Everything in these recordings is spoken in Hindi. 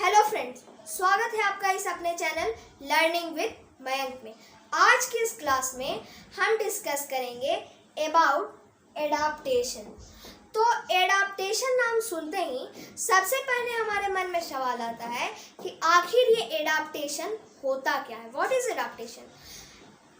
हेलो फ्रेंड्स, स्वागत है आपका इस अपने चैनल लर्निंग विद मयंक में। आज की इस क्लास में हम डिस्कस करेंगे अबाउट एडाप्टेशन। तो एडाप्टेशन नाम सुनते ही सबसे पहले हमारे मन में सवाल आता है कि आखिर ये एडाप्टेशन होता क्या है। What is adaptation?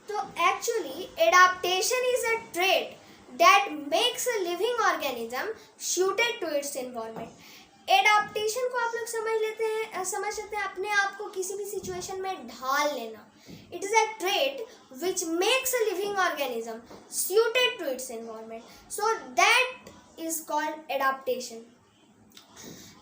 तो actually adaptation is a trait that makes a living organism suited to its environment. Adaptation को आप लोग समझ सकते हैं अपने आप को किसी भी सिचुएशन में ढाल लेना। It is a trait which makes a living organism suited to its environment, so that is called adaptation.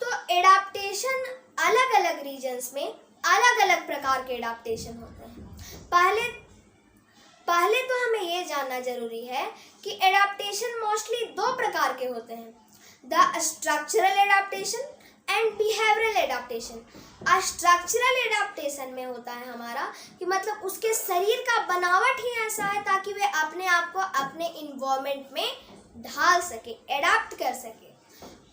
तो एडाप्टेशन अलग अलग रीजन्स में अलग अलग प्रकार के एडाप्टेशन होते हैं। पहले तो हमें ये जानना जरूरी है कि एडाप्टेशन मोस्टली दो प्रकार के होते हैं, the structural adaptation and behavioural adaptation. Structural adaptation में होता है हमारा कि मतलब उसके शरीर का बनावट ही ऐसा है ताकि वे अपने आप को अपने इन्वायरमेंट में ढाल सके, एडाप्ट कर सके।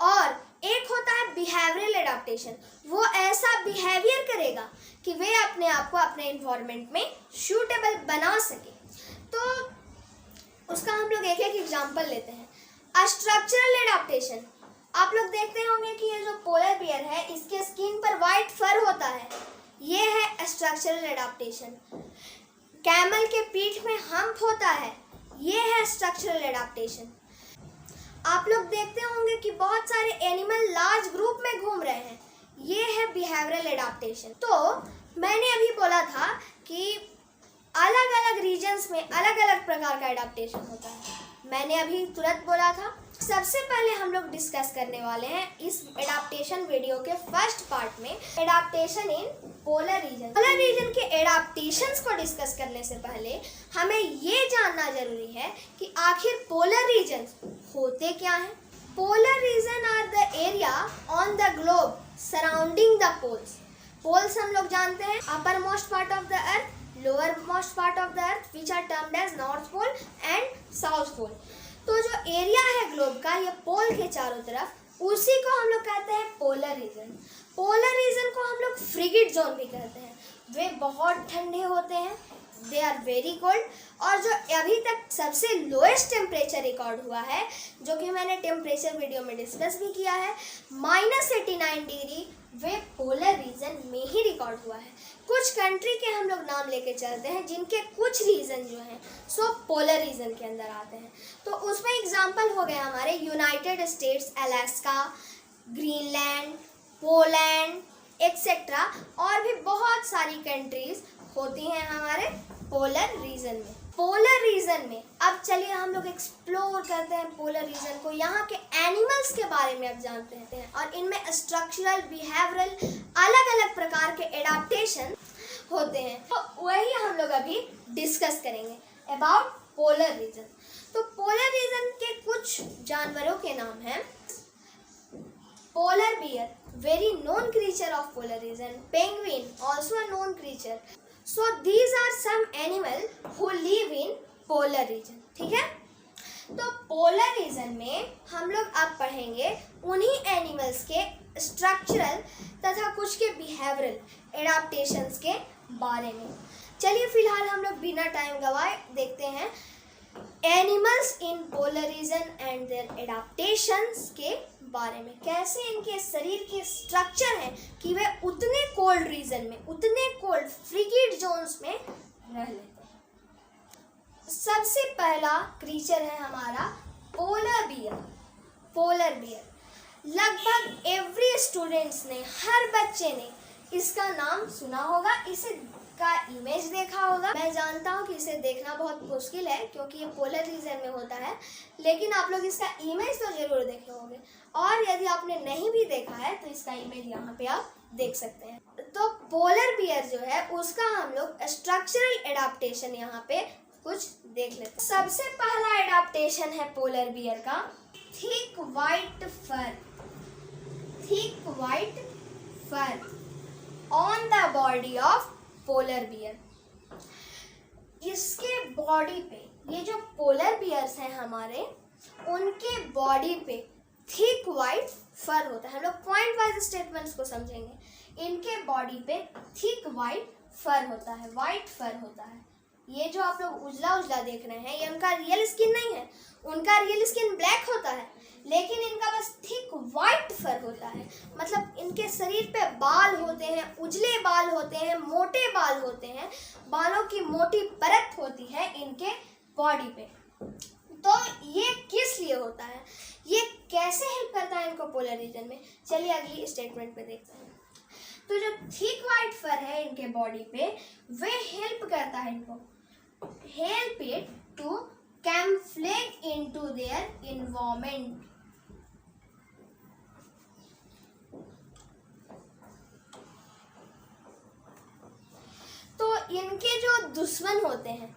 और एक होता है बिहेवियरल एडाप्टेशन, वो ऐसा बिहेवियर करेगा कि वे अपने आप को अपने इन्वायरमेंट में सूटेबल बना सके। तो उसका हम लोग एक एक एग्जांपल लेते हैं। स्ट्रक्चरल एडाप्टेशन, आप लोग देखते होंगे कि ये जो पोलर बियर है इसके स्किन पर वाइट फर होता है, ये है स्ट्रक्चरल एडाप्टेशन। कैमल के पीठ में हम्प होता है, ये है स्ट्रक्चरल एडाप्टेशन। आप लोग देखते होंगे कि बहुत सारे एनिमल लार्ज ग्रुप में घूम रहे हैं, ये है बिहेवियरल एडाप्टेशन। तो मैंने अभी बोला था कि अलग अलग रीजन्स में अलग अलग प्रकार का एडाप्टेशन होता है, मैंने अभी तुरंत बोला था। सबसे पहले हम लोग डिस्कस करने वाले हैं इस एडाप्टेशन वीडियो के फर्स्ट पार्ट में एडाप्टेशन इन पोलर रीजन। पोलर रीजन के एडाप्टेशंस को डिस्कस करने से पहले हमें ये जानना जरूरी है कि आखिर पोलर रीजन्स होते क्या हैं। Polar region are the area on the globe surrounding the poles. Poles हम लोग जानते हैं upper most part of the earth, lower most part of the earth which are termed as north pole and south pole. तो जो एरिया है ग्लोब का, ये पोल के चारों तरफ, उसी को हम लोग कहते हैं पोलर रीजन। पोलर रीजन को हम लोग फ्रिगिड जोन भी कहते हैं। वे बहुत ठंडे होते हैं, दे आर वेरी कोल्ड। और जो अभी तक सबसे लोएस्ट टेम्परेचर रिकॉर्ड हुआ है, जो कि मैंने टेम्परेचर वीडियो में डिस्कस भी किया है, -89 डिग्री, वे पोलर रीजन में ही रिकॉर्ड हुआ है। कुछ कंट्री के हम लोग नाम लेके चलते हैं जिनके कुछ रीजन जो हैं सो पोलर रीजन के अंदर आते हैं। तो उसमें एग्जांपल हो गए हमारे United states, Alaska, Greenland, Poland etcetera, और भी बहुत सारी कंट्रीज होती हैं हमारे पोलर रीजन में। पोलर रीजन में अब चलिए हम लोग एक्सप्लोर करते हैं पोलर रीजन को, यहाँ के एनिमल्स के बारे में अब जानते हैं और इनमें स्ट्रक्चरल, बिहेवियरल अलग अलग प्रकार के एडाप्टेशन होते हैं। तो वही हम लोग अभी डिस्कस करेंगे अबाउट पोलर रीजन। तो पोलर रीजन के कुछ जानवरों के नाम हैं polar bear, very known creature of polar region. Penguin, also a known creature. So these are some animal who live in polar region. ठीक है? तो पोलर रीजन में हम लोग अब पढ़ेंगे उन्हीं एनिमल्स के स्ट्रक्चरल तथा कुछ के बिहेवियरल एडाप्टेशंस के बारे में। चलिए फिलहाल हम लोग बिना टाइम गवाए देखते हैं animals in polar region and their adaptations के बारे में। कैसे इनके शरीर के स्ट्रक्चर हैं कि वे उतने कोल्ड रीजन में, उतने कोल्ड फ्रिगिड जोन्स में रह लेते हैं। सबसे पहला क्रीचर है हमारा पोलर बियर। पोलर बियर लगभग एवरी स्टूडेंट्स ने, हर बच्चे ने इसका नाम सुना होगा, इसे का इमेज देखा होगा। मैं जानता हूँ कि इसे देखना बहुत मुश्किल है क्योंकि ये पोलर रीजन में होता है, लेकिन आप लोग इसका इमेज तो जरूर देखे होंगे। और यदि आपने नहीं भी देखा है तो इसका इमेज यहाँ पे आप देख सकते हैं। तो पोलर बियर जो है उसका हम लोग स्ट्रक्चरल एडाप्टेशन यहाँ पे कुछ देख लेते हैं। सबसे पहला एडाप्टेशन है पोलर बियर का thick white fur. Thick white fur on the body of polar bear. इसके बॉडी पे, ये जो पोलर बियर्स हैं हमारे, उनके बॉडी पे थिक वाइट फर होता है। हम लोग पॉइंट वाइज स्टेटमेंट्स को समझेंगे। इनके बॉडी पे थिक वाइट फर होता है, वाइट फर होता है। ये जो आप लोग उजला उजला देख रहे हैं, ये उनका रियल स्किन नहीं है, उनका रियल स्किन ब्लैक होता है, लेकिन इनका बस थिक वाइट फर होता है। मतलब इनके शरीर पे बाल होते हैं, उजले बाल होते हैं, मोटे बाल होते हैं, बालों की मोटी परत होती है इनके बॉडी पे। तो ये किस लिए होता है, ये कैसे हेल्प करता है इनको पोलर रीजन में, चलिए अगली स्टेटमेंट पे देखते हैं। तो जो थिक वाइट फर है इनके बॉडी पे, वे हेल्प करता है इनको, help it to camouflage into their environment. तो इनके जो दुश्मन होते हैं,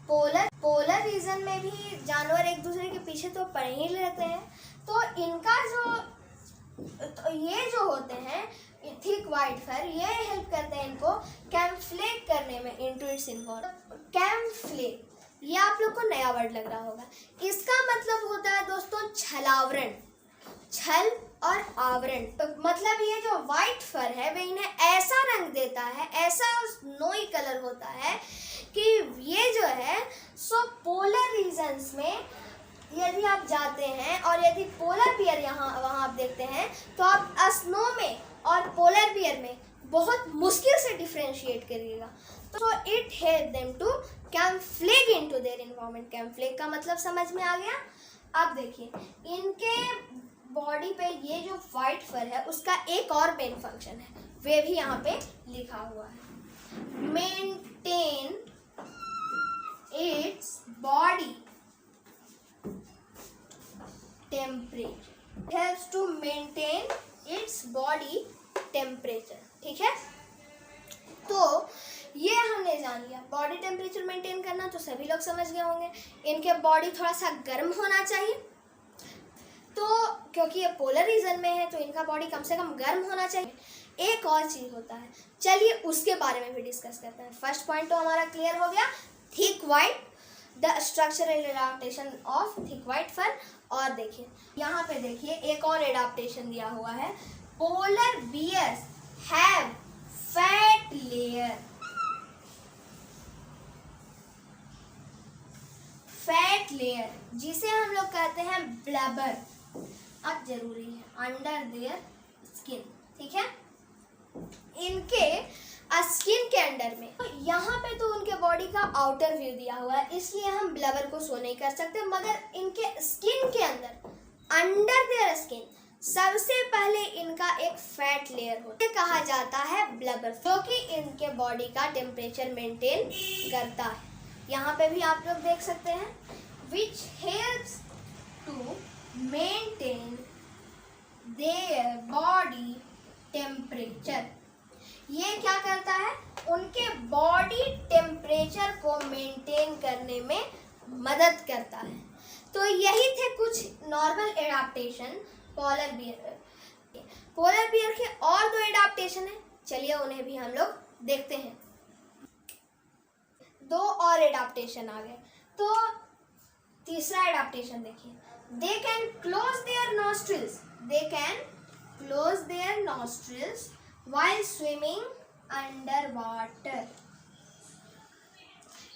पोलर रीजन में भी जानवर एक दूसरे के पीछे तो पड़े ही रहते हैं, तो इनका तो ये जो होते हैं थिक वाइट फर, ये हेल्प करते हैं इनको कैमफ्लेज करने में इनटू इट्स एनवायरनमेंट। कैमफ्लेज, ये आप लोग को नया वर्ड लग रहा होगा। इसका मतलब होता है दोस्तों छलावरण, छल और आवरण। तो मतलब ये जो वाइट फर है वे इन्हें ऐसा रंग देता है, ऐसा स्नोई कलर होता है कि ये जो है सो पोलर रीजन्स में यदि आप जाते हैं और यदि पोलर बियर वहाँ आप देखते हैं, तो आप स्नो में और पोलर बियर में बहुत मुश्किल से डिफ्रेंशिएट करिएगा। तो it help them to camouflage into their environment. Camouflage का मतलब समझ में आ गया। अब देखिए इनके बॉडी पे ये जो वाइट फर है उसका एक और मेन फंक्शन है, वे भी यहाँ पे लिखा हुआ है। Maintain its body temperature, helps to maintain its body temperature. ठीक है, तो ये हमने जान लिया बॉडी टेम्परेचर मेंटेन करना, तो सभी लोग समझ गए होंगे। इनके बॉडी थोड़ा सा गर्म होना चाहिए, तो क्योंकि ये पोलर रीजन में है तो इनका बॉडी कम से कम गर्म होना चाहिए। एक और चीज़ होता है, चलिए उसके बारे में भी डिस्कस करते हैं। फर्स्ट पॉइंट तो हमारा क्लियर हो गया, thick white, the structural adaptation of thick white fur. और देखिए यहाँ पे देखिए एक और एडाप्टेशन दिया हुआ है, polar bears have fat layer. Fat layer जिसे हम लोग कहते हैं ब्लबर, अब जरूरी है अंडर देयर स्किन। ठीक है, इनके स्किन के अंडर में, तो यहाँ पे तो उनके बॉडी का आउटर व्यू दिया हुआ है, इसलिए हम ब्लबर को शो नहीं कर सकते, मगर इनके स्किन के अंदर अंडर देयर स्किन सबसे पहले इनका एक फैट लेयर होता है, कहा जाता है ब्लबर, जो कि इनके बॉडी का टेम्परेचर मेंटेन करता है। यहाँ पे भी आप लोग देख सकते हैं, which helps to maintain their body temperature. ये क्या करता है, उनके बॉडी टेम्परेचर को मेंटेन करने में मदद करता है। तो यही थे कुछ नॉर्मल एडाप्टेशन पोलर बियर के और दो एडाप्टेशन है, चलिए उन्हें भी हम लोग देखते हैं। दो और एडाप्टेशन आ गए, तो तीसरा एडाप्टेशन देखिए, they can close their nostrils, they can close their nostrils while swimming under water.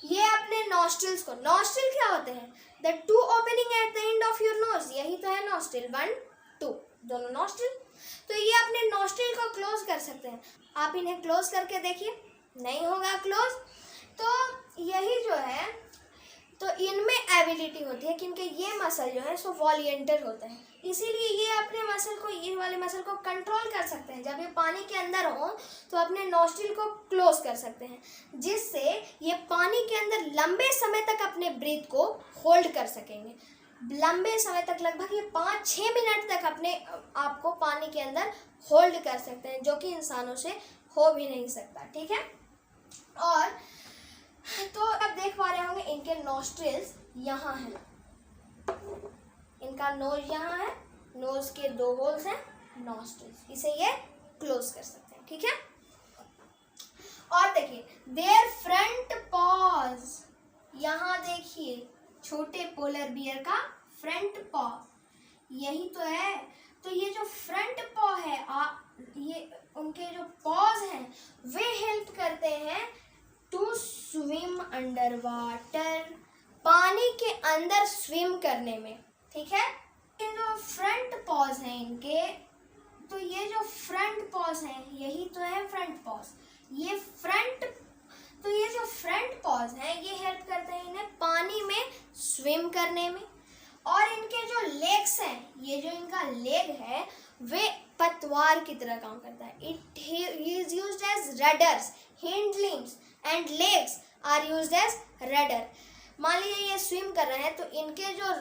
ये अपने नॉस्ट्रिल्स को, नॉस्ट्रिल क्या होते हैं, the two opening at the end of your nose, यही तो है नॉस्ट्रिल, 1 2 दोनों नॉस्ट्रिल। तो ये अपने नॉस्ट्रिल को क्लोज कर सकते हैं। आप इन्हें क्लोज करके देखिए, नहीं होगा क्लोज। तो यही जो है, तो इनमें एबिलिटी होती है कि इनके ये मसल जो है सो वॉलिएंटर होते हैं, इसीलिए ये अपने मसल को, ये वाले मसल को कंट्रोल कर सकते हैं। जब ये पानी के अंदर हो तो अपने नॉस्ट्रिल को क्लोज कर सकते हैं, जिससे ये पानी के अंदर लंबे समय तक अपने ब्रीथ को होल्ड कर सकेंगे। लंबे समय तक, लगभग ये 5-6 मिनट तक अपने आप को पानी के अंदर होल्ड कर सकते हैं, जो कि इंसानों से हो भी नहीं सकता। ठीक है, और तो अब देख पा रहे होंगे इनके नॉस्ट्रिल्स यहाँ हैं, इनका नोज यहाँ है, नोज के 2 होल्स हैं, नॉस्ट्रिल्स, इसे ये क्लोज कर सकते हैं। ठीक है, और देखिए देयर फ्रंट पॉज, यहाँ देखिए छोटे पोलर बियर का फ्रंट पॉ, यही तो है। तो ये जो फ्रंट पॉ है, ये उनके जो पॉज हैं वे हेल्प करते हैं टू स्विम अंडर वाटर, पानी के अंदर स्विम करने में। ठीक है, इन जो फ्रंट पॉज हैं इनके, तो ये जो फ्रंट पॉज हैं यही तो है फ्रंट पॉज। ये जो फ्रंट पॉज हैं ये हेल्प करते हैं इन्हें पानी में स्विम करने में। और इनके जो लेग्स हैं, ये जो इनका लेग है वे पतवार की तरह काम करता है। It is used as rudders. Hind limbs and legs are used as rudder. मान लीजिए ये स्विम कर रहे हैं तो इनके जो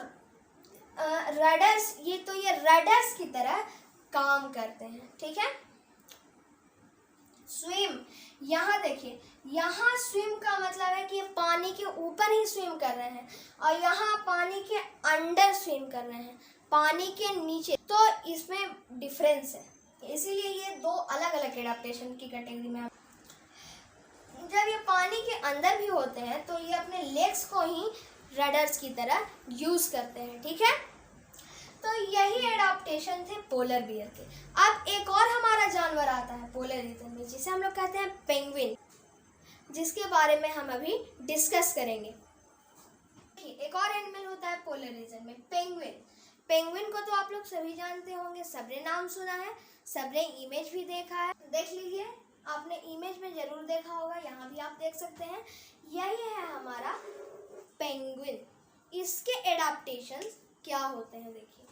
रडर्स, ये रडर्स की तरह काम करते हैं। ठीक है, स्विम, यहाँ देखिए, यहाँ स्विम का मतलब है कि ये पानी के ऊपर ही स्विम कर रहे हैं और यहाँ पानी के अंडर स्विम कर रहे हैं, पानी के नीचे। तो इसमें डिफरेंस है, इसीलिए ये दो अलग अलग एडाप्टेशन की कैटेगरी में। जब ये पानी के अंदर भी होते हैं तो ये अपने लेग्स को ही रडर्स की तरह यूज करते हैं। ठीक है, तो यही एडाप्टेशन थे पोलर बियर के। अब एक और हमारा जानवर आता है पोलर रीजन में, जिसे हम लोग कहते हैं पेंगुइन, जिसके बारे में हम अभी डिस्कस करेंगे। एक और एनिमल होता है पोलर रीजन में, पेंगुइन। पेंगुइन को तो आप लोग सभी जानते होंगे, सबने नाम सुना है, सबने इमेज भी देखा है। देख लीजिए, आपने इमेज में जरूर देखा होगा, यहाँ भी आप देख सकते हैं। यही है हमारा पेंगुइन। इसके एडाप्टेशंस क्या होते हैं देखिए,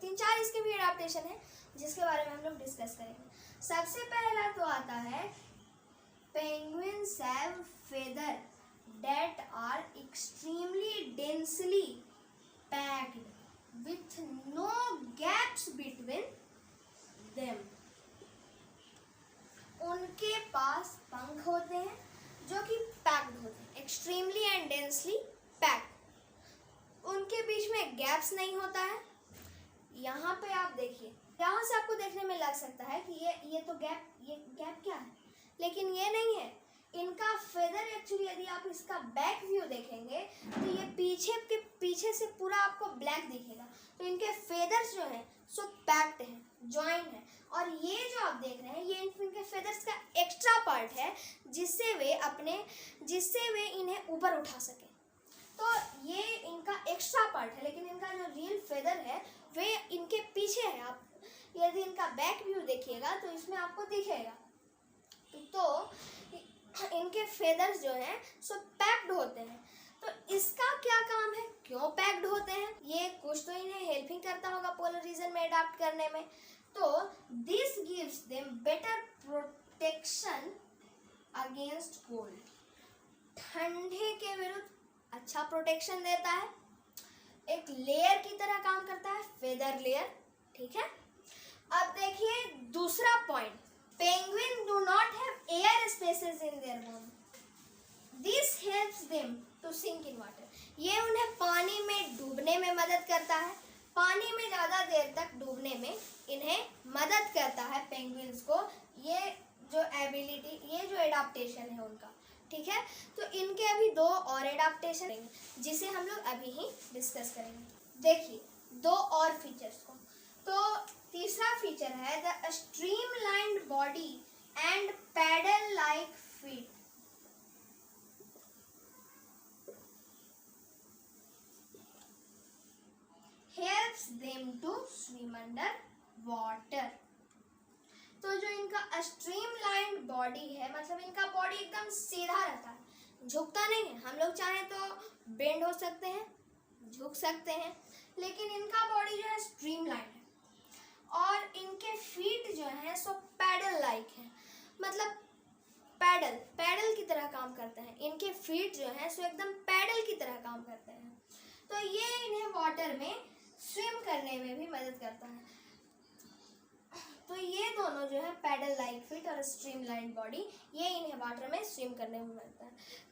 3-4 इसके भी एडाप्टेशन है जिसके बारे में हम लोग डिस्कस करेंगे। सबसे पहला तो आता है penguins have feather that are extremely densely packed with no gaps between them. उनके पास पंख होते हैं जो कि पैक्ड होते हैं, एक्सट्रीमली एंड डेंसली पैक्ड। उनके बीच में गैप्स नहीं होता है। यहाँ पे आप देखिए, यहाँ से आपको देखने में लग सकता है कि ये गैप क्या है, लेकिन ये नहीं है। इनका फेदर एक्चुअली, यदि आप इसका बैक व्यू देखेंगे तो ये पीछे से पूरा आपको ब्लैक दिखेगा। तो इनके फेदर्स जो हैं सो पैक्ड हैं, जॉइंट है। और ये जो आप देख रहे हैं ये इनके फेदर्स का एक्स्ट्रा पार्ट है, जिससे वे इन्हें ऊपर उठा सके। तो ये इनका एक्स्ट्रा पार्ट है, लेकिन इनका जो रियल फेदर है वे इनके पीछे है। आप यदि इनका बैक व्यू देखिएगा तो इसमें आपको दिखेगा। तो इनके फेदर्स जो हैं सो पैक्ड होते हैं। तो इसका क्या काम है, क्यों पैक्ड होते हैं, ये कुछ तो इन्हें हेल्पिंग करता होगा पोलर रीजन में अडॉप्ट करने में। तो this gives them better protection against cold. ठंडे के विरुद्ध अच्छा प्रोटेक्शन देता है, एक लेयर की तरह काम करता है, फेदर लेयर। ठीक है, अब देखिए दूसरा point, penguin do not have air spaces in their bone, this helps them to sink in water. ये उन्हें पानी में डूबने में मदद करता है, पानी में ज़्यादा देर तक डूबने में इन्हें मदद करता है पेंगुइन्स को। ये जो एबिलिटी, ये जो एडाप्टेशन है उनका। ठीक है, तो इनके अभी 2 और एडाप्टेशन हैं जिसे हम लोग अभी ही डिस्कस करेंगे। देखिए 2 और फीचर्स को। तो तीसरा फीचर है the streamlined body and paddle like feet. Helps them to swim under water. तो जो इनका स्ट्रीमलाइन्ड बॉडी है, मतलब इनका बॉडी एकदम सीधा रहता है, झुकता नहीं है। हम लोग चाहें तो बेंड हो सकते हैं, झुक सकते हैं, लेकिन इनका बॉडी जो है स्ट्रीमलाइन्ड है। और इनके फीट जो हैं सो पैडल लाइक है, मतलब पैडल की तरह काम करते हैं। इनके फीट जो हैं सो एकदम पैडल की तरह काम करते हैं। तो ये इन्हें वाटर में स्विम करने में भी मदद करता है। तो ये दोनों जो है पैडल लाइक फीट और स्ट्रीमलाइन्ड बॉडी, ये इन्हें वाटर में स्विम करने में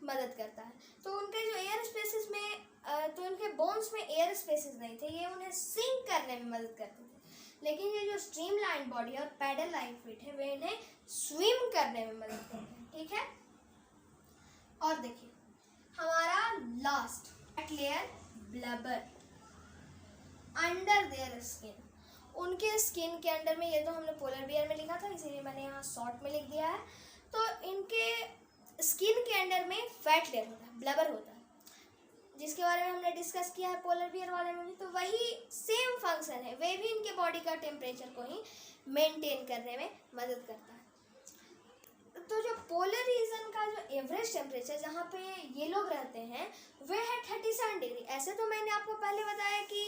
मदद करता है। तो उनके जो एयर स्पेसेस में, तो इनके बोन्स में एयर स्पेसेस नहीं थे, ये उन्हें सिंक करने में मदद करते थे। लेकिन ये जो स्ट्रीमलाइन्ड बॉडी और पैडल लाइक फीट है वे इन्हें स्विम करने में मदद करते हैं। ठीक है, और देखिए हमारा last layer, blubber. Under their skin, उनके स्किन के अंडर में, ये तो हमने पोलर बियर में लिखा था इसीलिए मैंने यहाँ शॉर्ट में लिख दिया है। तो इनके स्किन के अंडर में फैट लेयर होता है, ब्लबर होता है, जिसके बारे में हमने डिस्कस किया है पोलर बियर वाले में भी। तो वही सेम फंक्शन है, वे भी इनके बॉडी का टेम्परेचर को ही मेंटेन करने में मदद करता है। तो जो पोलर रीजन का जो एवरेज टेम्परेचर जहाँ पे ये लोग रहते हैं वह है 37 डिग्री। ऐसे तो मैंने आपको पहले बताया कि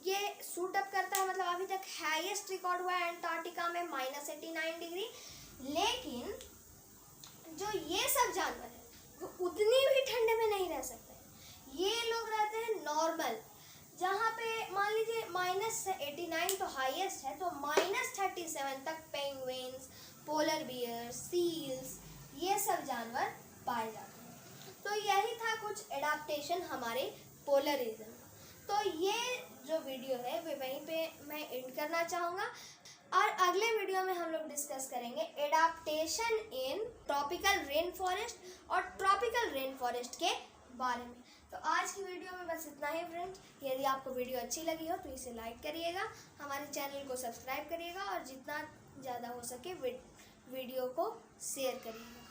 ये सूट अप करता है, मतलब अभी तक हाईएस्ट रिकॉर्ड हुआ है अंटार्कटिका में -89 डिग्री। लेकिन जो ये सब जानवर है वो उतनी भी ठंड में नहीं रह सकते। ये लोग रहते हैं नॉर्मल, जहाँ पे मान लीजिए -89 तो हाईएस्ट है, तो -37 तक पेंगुइन्स, पोलर बियर, सील्स, ये सब जानवर पाए जाते हैं। तो यही था कुछ एडाप्टेशन हमारे पोलर रीजन का। तो ये जो वीडियो है वे वहीं पे मैं एंड करना चाहूँगा, और अगले वीडियो में हम लोग डिस्कस करेंगे adaptation in tropical rain forest और ट्रॉपिकल रेन फॉरेस्ट के बारे में। तो आज की वीडियो में बस इतना ही फ्रेंड्स। यदि आपको वीडियो अच्छी लगी हो तो इसे लाइक करिएगा, हमारे चैनल को सब्सक्राइब करिएगा और जितना ज़्यादा हो सके वीडियो को शेयर करिएगा।